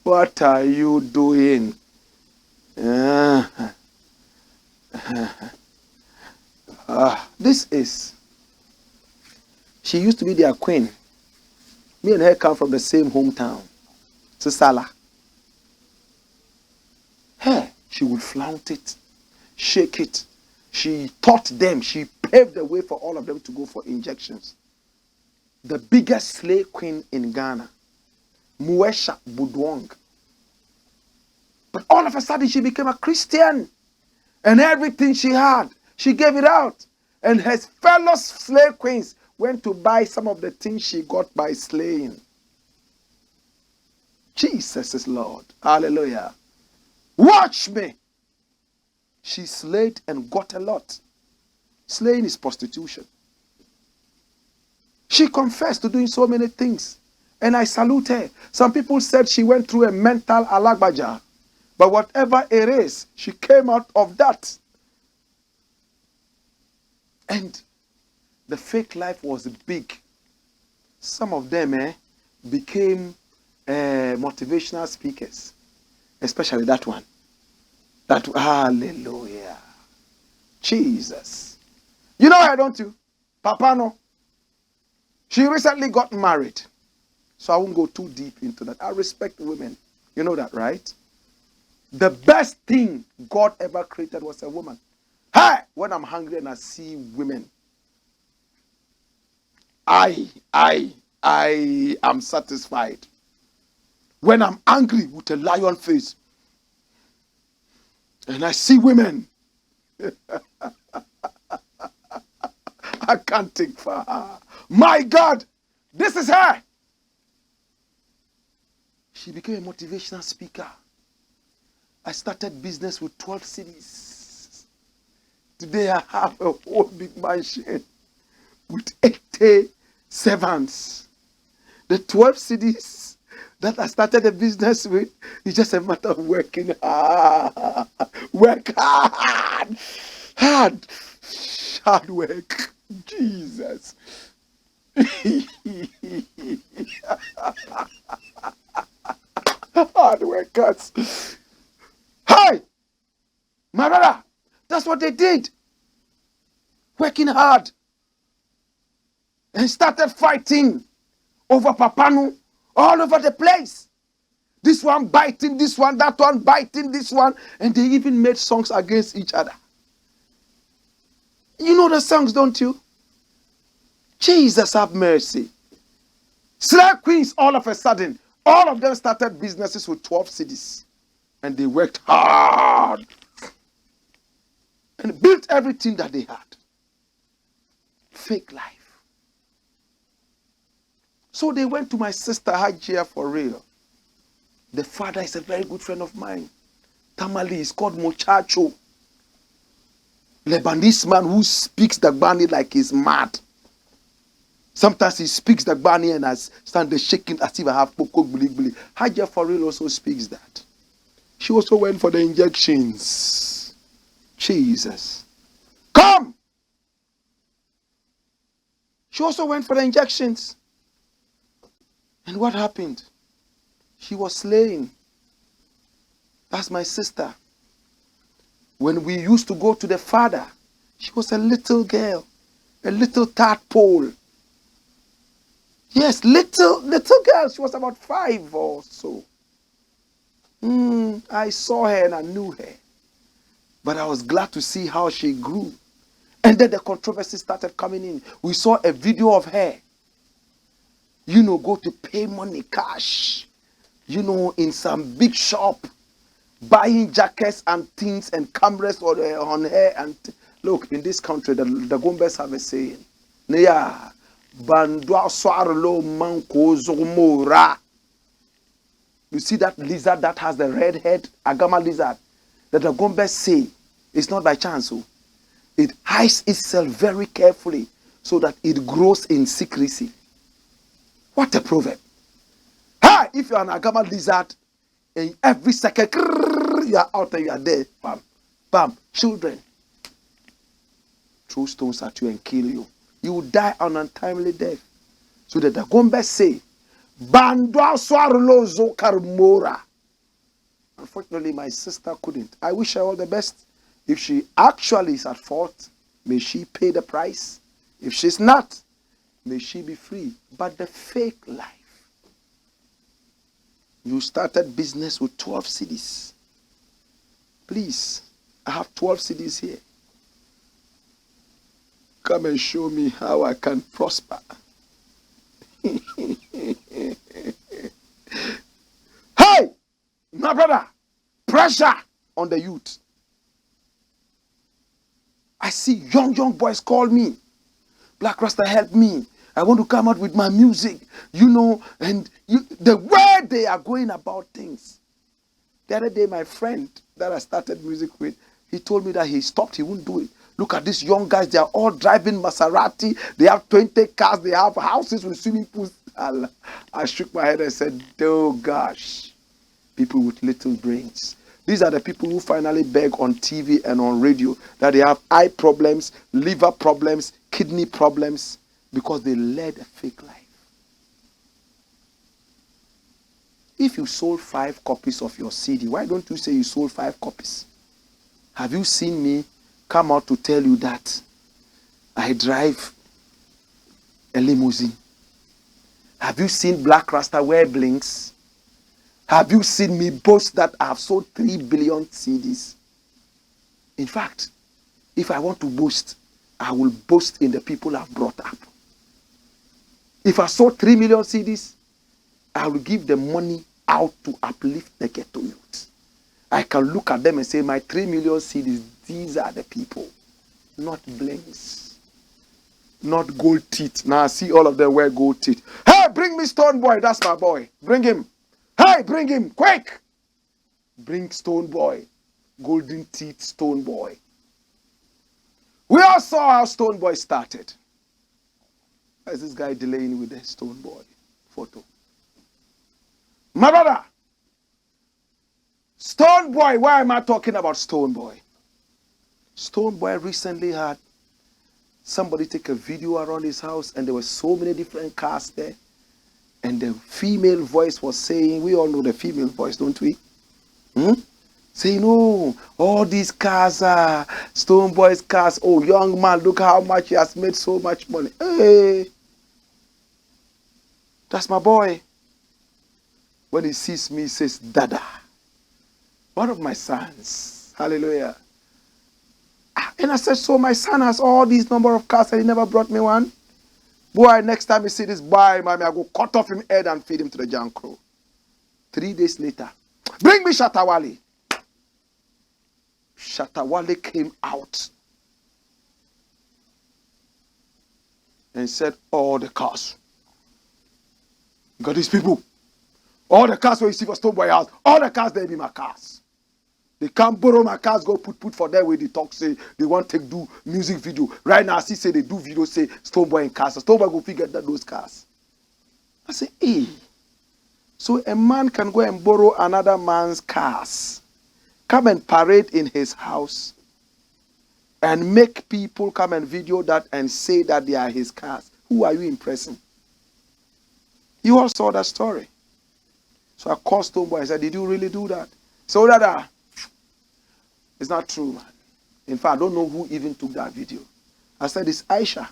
what are you doing? This is, she used to be their queen. Me and her come from the same hometown, Sisala. Her, she would flaunt it, shake it. She taught them, she paved the way for all of them to go for injections. The biggest slave queen in Ghana, Muesha Budwong. But all of a sudden she became a Christian. And everything she had, she gave it out. And her fellow slave queens went to buy some of the things she got by slaying. Jesus is Lord. Hallelujah. Watch me. She slayed and got a lot. Slaying is prostitution. She confessed to doing so many things. And I salute her. Some people said she went through a mental alagbaja. But whatever it is, she came out of that. And the fake life was big. Some of them became motivational speakers. Especially that one. Hallelujah. Jesus. You know her, don't you? Papa no. She recently got married. So I won't go too deep into that. I respect women. You know that, right? The best thing God ever created was a woman. Hey, when I'm hungry and I see women, I am satisfied. When I'm angry with a lion face and I see women, I can't think for her. My God, this is her. She became a motivational speaker. I started business with 12 cities. Today I have a whole big mansion with 80 servants. The 12 cities that I started a business with is just a matter of working hard. Work hard. Hard work. Jesus. Hard workers. Hi, my brother, that's what they did. Working hard. And started fighting over Papanu all over the place. This one biting this one, that one biting this one. And they even made songs against each other. You know the songs, don't you? Jesus have mercy. Slave queens, all of a sudden, all of them started businesses with 12 cities. And they worked hard. And built everything that they had. Fake life. So they went to my sister Hajia for real. The father is a very good friend of mine. Tamale is called Mochacho. Lebanese man who speaks the Gbani like he's mad. Sometimes he speaks the Gbani and I stand there shaking as if I have Poko Gbili. Hajia for real also speaks that. She also went for the injections. Jesus. Come! She also went for the injections. And what happened? She was slain. That's my sister. When we used to go to the father, she was a little girl, a little tadpole. Yes, little girl. She was about 5 or so. I saw her and I knew her. But I was glad to see how she grew. And then the controversy started coming in. We saw a video of her, go to pay money cash, in some big shop, buying jackets and things and cameras on her. And look, in this country, the Gombes have a saying, "Neya bandwa swarlo manko zomora." You see that lizard that has the red head, Agama lizard, that the Gombes say it's not by chance. It hides itself very carefully so that it grows in secrecy. What a proverb. Hi, if you're an Agama lizard, and every second, you are out and you are there. Bam, bam, children throw stones at you and kill you. You will die an untimely death. So that the Gombes say, Bandwa swarlo zokarmora. Unfortunately, my sister couldn't. I wish her all the best. If she actually is at fault, may she pay the price. If she's not, may she be free. But the fake life. You started business with 12 CDs. Please, I have 12 CDs here. Come and show me how I can prosper. Hey, my brother, pressure on the youth. I see young boys call me. Blakk Rasta, help me. I want to come out with my music, and the way they are going about things. The other day, my friend that I started music with, he told me that he stopped, he wouldn't do it. Look at these young guys, they are all driving Maserati, they have 20 cars, they have houses with swimming pools. I shook my head and said, oh gosh, people with little brains. These are the people who finally beg on TV and on radio that they have eye problems, liver problems, kidney problems, because they led a fake life. If you sold 5 copies of your CD, why don't you say you sold 5 copies? Have you seen me come out to tell you that I drive a limousine? Have you seen Blakk Rasta wear blinks? Have you seen me boast that I have sold 3 billion CDs? In fact, if I want to boast, I will boast in the people I've brought up. If I sold 3 million CDs, I will give the money out to uplift the ghetto youth. I can look at them and say, my 3 million CDs, these are the people. Not blinks. Not gold teeth. Now I see all of them wear gold teeth. Hey, bring me Stone Boy. That's my boy. Bring him. Hey, bring him. Quick. Bring Stone Boy. Golden teeth Stone Boy. We all saw how Stone Boy started. Why is this guy delaying with the Stone Boy photo? My brother. Stone Boy. Why am I talking about Stone Boy? Stone Boy recently had somebody take a video around his house, and there were so many different cars there. And the female voice was saying, we all know the female voice, don't we? Saying, oh, all these cars are Stone Boy's cars. Oh, young man, look how much he has made, so much money. Hey, that's my boy. When he sees me, he says, Dada, one of my sons. Hallelujah. And I said, so my son has all these number of cars and he never brought me one? Boy, next time you see this boy, mommy, I go cut off him head and feed him to the jankro. 3 days later, bring me Shatawale. Shatawale came out and said, all the cars. Got these people. All the cars where you see for Stone Boy house, all the cars, they be my cars. They can't borrow my cars, go put for them where they talk, say they want to do music video. Right now, I see say they do video, say Stone Boy and cars. Stone Boy go figure that those cars. I say, hey. So a man can go and borrow another man's cars, come and parade in his house, and make people come and video that and say that they are his cars. Who are you impressing? You all saw that story. So I called Stoneboy. I said, did you really do that? So that it's not true, man. In fact, I don't know who even took that video. I said, it's Aisha.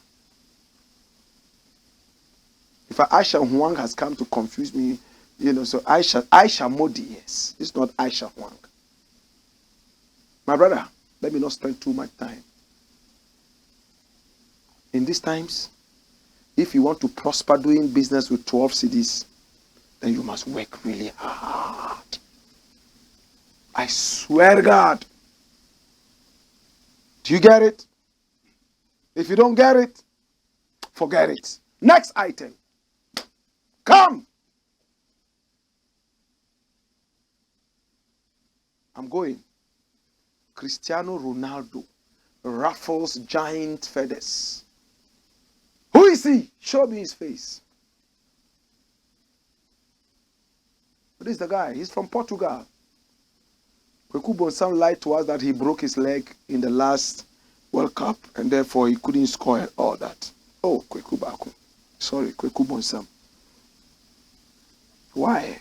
In fact, Aisha Huang has come to confuse me. You know, so Aisha Modi, yes. It's not Aisha Huang. My brother, let me not spend too much time. In these times, if you want to prosper doing business with 12 cities, then you must work really hard. I swear to God. Do you get it? If you don't get it, forget it. Next item. Come. I'm going. Cristiano Ronaldo ruffles giant feathers. Who is he? Show me his face. What is the guy? He's from Portugal. Kweku Bonsam lied to us that he broke his leg in the last World Cup and therefore he couldn't score and all that. Oh, Kweku Baku. Sorry, Kweku Bonsam. Why?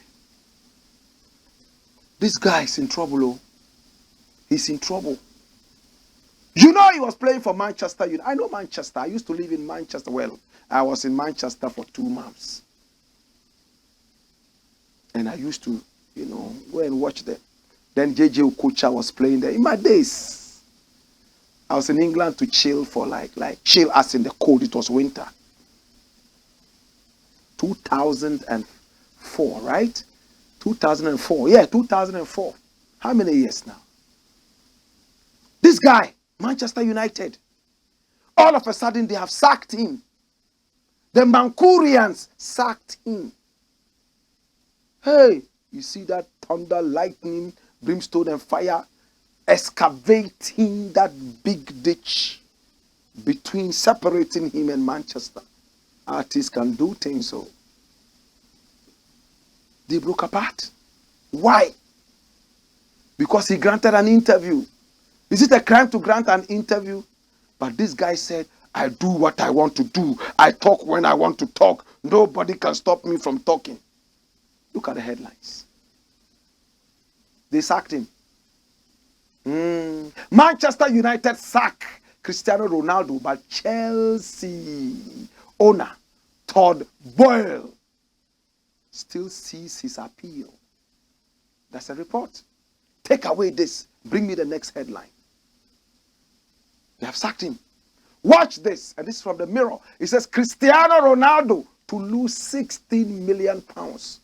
This guy is in trouble. Oh. He's in trouble. You know he was playing for Manchester United. I know Manchester. I used to live in Manchester. Well, I was in Manchester for 2 months. And I used to, you know, go and watch them. Then JJ Okocha was playing there. In my days, I was in England to chill for like chill us in the cold. It was winter. 2004, right? 2004. Yeah, 2004. How many years now? This guy, Manchester United, all of a sudden they have sacked him. The Mancunians sacked him. Hey, you see that thunder, lightning, brimstone and fire excavating that big ditch between separating him and Manchester. Artists can do things so. They broke apart. Why? Because he granted an interview. Is it a crime to grant an interview? But this guy said, I do what I want to do. I talk when I want to talk. Nobody can stop me from talking. Look at the headlines. They sacked him. Manchester United sack Cristiano Ronaldo, but Chelsea owner Todd Boyle still sees his appeal. That's a report. Take away this. Bring me the next headline. They have sacked him. Watch this. And this is from the Mirror. It says Cristiano Ronaldo to lose 16 million pounds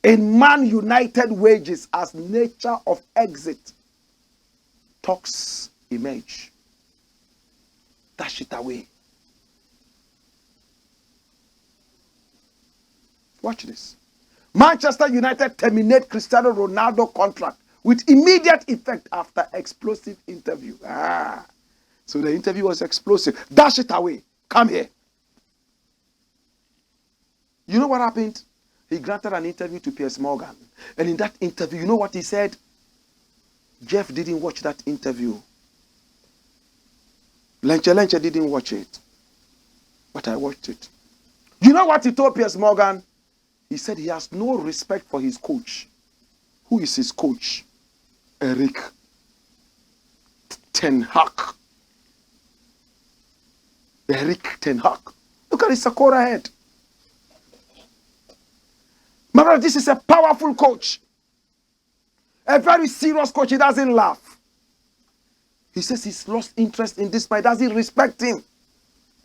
in Man United wages as nature of exit talks emerge. Dash it away. Watch this. Manchester United terminate Cristiano Ronaldo contract with immediate effect after explosive interview. So the interview was explosive. Dash it away. Come here. You know what happened? He granted an interview to Piers Morgan. And in that interview, you know what he said? Jeff didn't watch that interview. Lenche didn't watch it. But I watched it. You know what he told Piers Morgan? He said he has no respect for his coach. Who is his coach? Erik ten Hag. Erik ten Hag. Look at his Sakura head. My brother, this is a powerful coach. A very serious coach. He doesn't laugh. He says he's lost interest in this man. He doesn't respect him.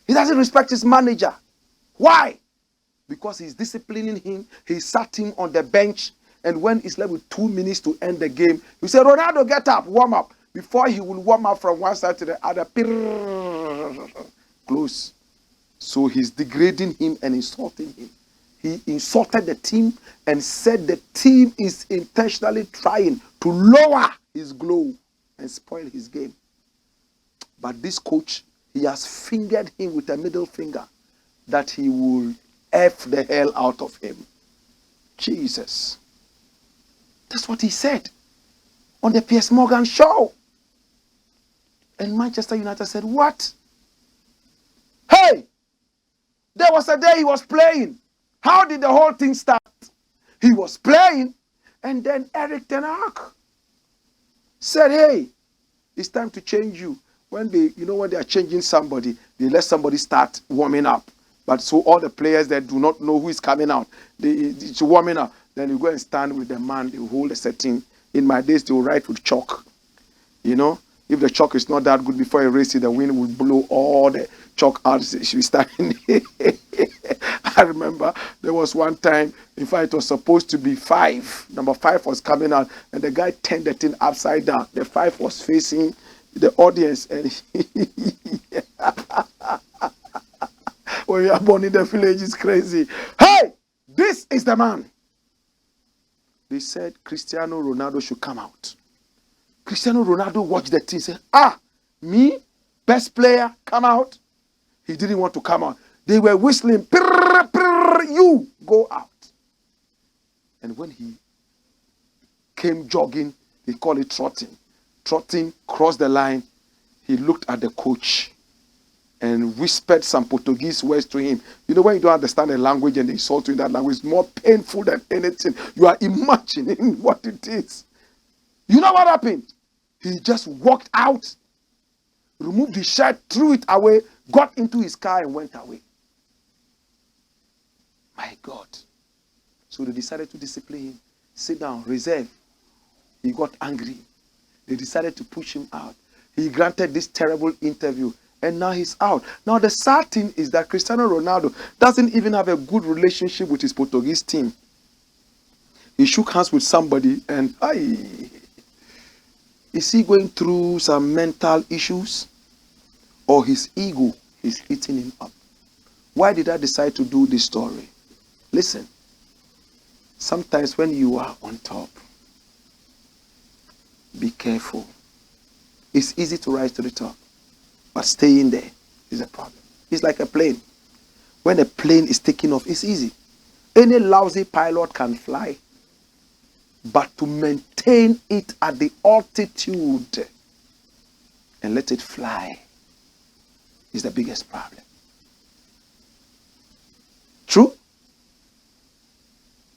He doesn't respect his manager. Why? Because he's disciplining him. He sat him on the bench. And when it's left with 2 minutes to end the game, he said, Ronaldo, get up, warm up. Before he will warm up from one side to the other, close. So he's degrading him and insulting him. He insulted the team and said the team is intentionally trying to lower his glow and spoil his game. But this coach, he has fingered him with a middle finger that he will F the hell out of him. Jesus. That's what he said on the Piers Morgan show. And Manchester United said, what? Hey! There was a day he was playing. How did the whole thing start? He was playing, and then Eric Ten Hag said, hey, it's time to change you. When they, when they are changing somebody, they let somebody start warming up. But so all the players that do not know who is coming out, it's warming up. Then you go and stand with the man, they hold a setting. In my days, they will write with chalk. If the chalk is not that good, before you race it, the wind will blow all the chalk out. She will start. I remember there was one time, in fact, it was supposed to be 5. Number 5 was coming out, and the guy turned the thing upside down. The 5 was facing the audience, and when you are born in the village, it's crazy. Hey, this is the man. They said Cristiano Ronaldo should come out. Cristiano Ronaldo watched the thing, said, me, best player, come out. He didn't want to come out. They were whistling, prrr, prrr, you go out. And when he came jogging, they call it trotting. Trotting, crossed the line. He looked at the coach and whispered some Portuguese words to him. When you don't understand a language and they insult you in that language, it's more painful than anything. You are imagining what it is. You know what happened? He just walked out, removed his shirt, threw it away, got into his car and went away. My God. So they decided to discipline him. Sit down, reserve. He got angry. They decided to push him out. He granted this terrible interview, and now he's out. Now the sad thing is that Cristiano Ronaldo doesn't even have a good relationship with his Portuguese team. He shook hands with somebody, and is he going through some mental issues? Or his ego is eating him up? Why did I decide to do this story? Listen, sometimes when you are on top, be careful. It's easy to rise to the top, but staying there is a problem. It's like a plane. When a plane is taking off, it's easy. Any lousy pilot can fly. But to maintain it at the altitude and let it fly is the biggest problem. True?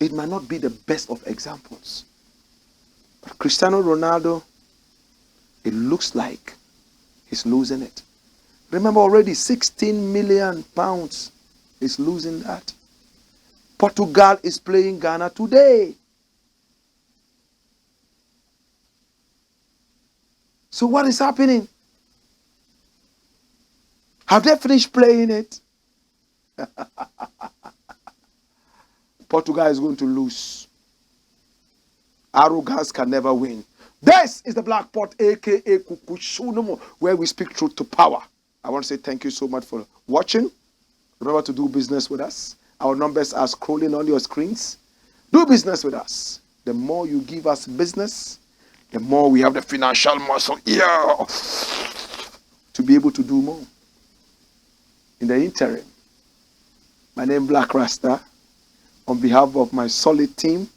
It might not be the best of examples. But Cristiano Ronaldo, it looks like he's losing it. Remember already, 16 million pounds is losing that. Portugal is playing Ghana today. So what is happening? Have they finished playing it? Portugal is going to lose. Arrogance can never win. This is the Blakk Pot, aka Kukushunomo, where we speak truth to power. I want to say thank you so much for watching. Remember to do business with us. Our numbers are scrolling on your screens. Do business with us. The more you give us business, the more we have the financial muscle to be able to do more. In the interim, my name is Blakk Rasta. On behalf of my solid team,